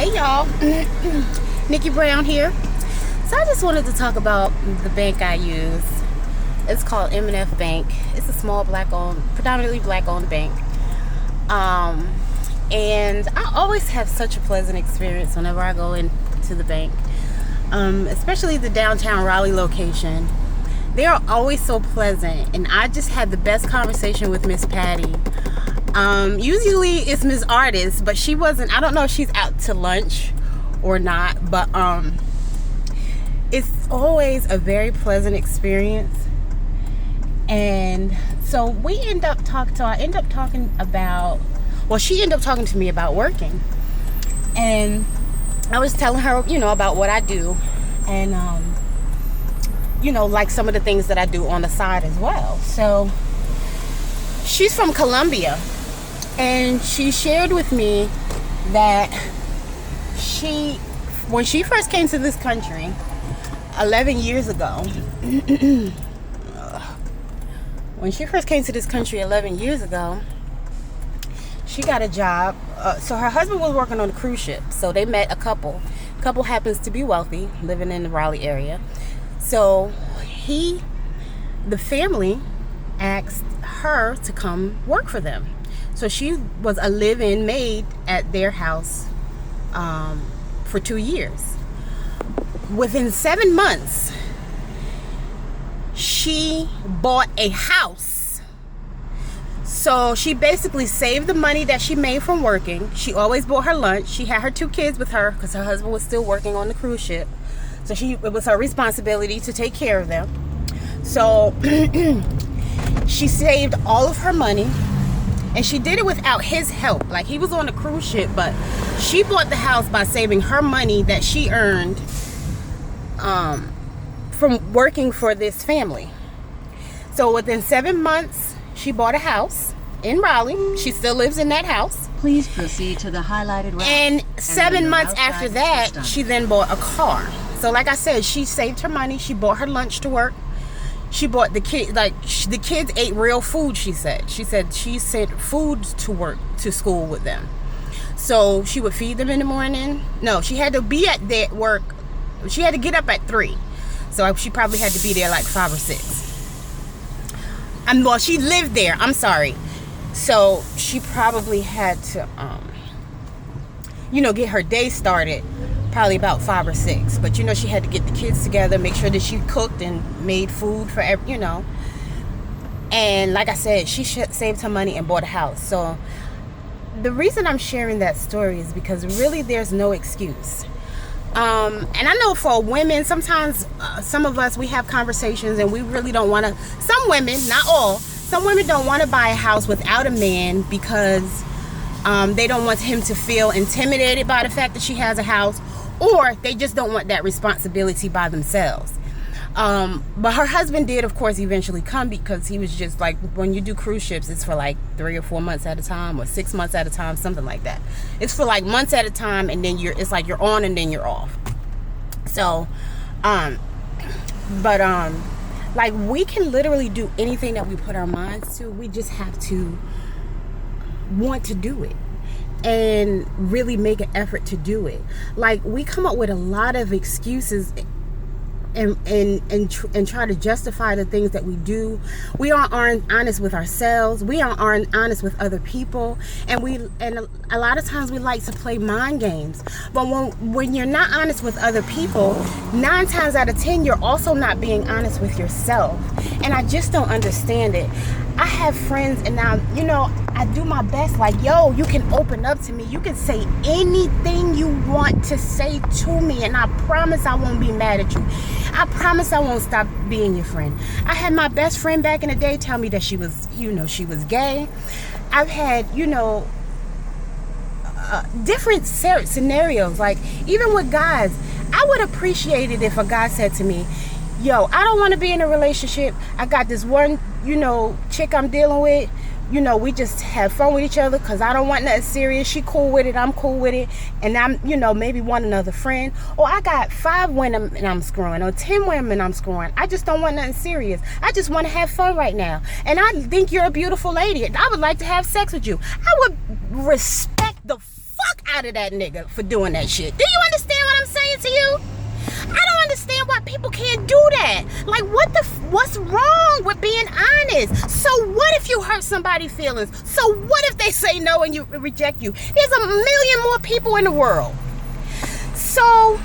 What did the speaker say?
Hey y'all, Nickie Brown here. So I just wanted to talk about the bank I use. It's called M&F Bank. It's a small predominantly black-owned bank. And I always have such a pleasant experience whenever I go into the bank, especially the downtown Raleigh location. They are always so pleasant, and I just had the best conversation with Miss Patty. Usually it's Miss Artist, but she wasn't. I don't know if she's out to lunch or not, but it's always a very pleasant experience. And so we end up talking about, well, she ended up talking to me about working, and I was telling her, about what I do, and like some of the things that I do on the side as well. So she's from Colombia, and she shared with me that when she first came to this country 11 years ago, she got a job. So her husband was working on a cruise ship. So they met a couple. The couple happens to be wealthy, living in the Raleigh area. So the family asked her to come work for them. So she was a live-in maid at their house for 2 years. Within 7 months, she bought a house. So she basically saved the money that she made from working. She always bought her lunch. She had her 2 kids with her because her husband was still working on the cruise ship. So it was her responsibility to take care of them. So she saved all of her money, and she did it without his help. Like, he was on the cruise ship, but she bought the house by saving her money that she earned from working for this family. So within 7 months, she bought a house in Raleigh. She still lives in that house. Please proceed to the highlighted route. And 7 months after that, she then bought a car. So like I said, she saved her money. She bought her lunch to work. She bought the kids, the kids ate real food, she said. She said she sent food to school with them. So she would feed them in the morning. No, she had to be at that work. She had to get up at 3. So she probably had to be there like 5 or 6. Well, she lived there. I'm sorry. So she probably had to, get her day started probably about 5 or 6. But, she had to get the kids together, make sure that she cooked and made food for And like I said, she saved her money and bought a house. So the reason I'm sharing that story is because really there's no excuse. And I know for women, sometimes some of us, we have conversations and we really don't want to, some women, not all, some women don't want to buy a house without a man because they don't want him to feel intimidated by the fact that she has a house, or they just don't want that responsibility by themselves. But her husband did, of course, eventually come, because he was just like, when you do cruise ships, it's for like 3 or 4 months at a time, or 6 months at a time, something like that. It's for like months at a time, and then it's like you're on and then you're off. So, like, we can literally do anything that we put our minds to. We just have to want to do it and really make an effort to do it. Like, we come up with a lot of excuses and try to justify the things that we do. We aren't honest with ourselves. We aren't honest with other people, and a lot of times we like to play mind games. But when you're not honest with other people, 9 times out of 10 you're also not being honest with yourself. And I just don't understand it. I have friends, and now I do my best, like, yo, you can open up to me, you can say anything you want to say to me, and I promise I won't be mad at you. I promise I won't stop being your friend. I had my best friend back in the day tell me that she was gay. I've had, different scenarios. Like, even with guys, I would appreciate it if a guy said to me, yo, I don't want to be in a relationship. I got this one, chick I'm dealing with. We just have fun with each other because I don't want nothing serious. She cool with it, I'm cool with it, and I'm, maybe want another friend. Or I got 5 women and I'm screwing, or 10 women I'm screwing. I just don't want nothing serious. I just want to have fun right now. And I think you're a beautiful lady. I would like to have sex with you. I would respect the fuck fuck out of that nigga for doing that shit. Do you understand what I'm saying to you? I don't understand why people can't do that. Like, what's wrong with being honest? So what if you hurt somebody's feelings? So what if they say no and you reject you? There's a million more people in the world. So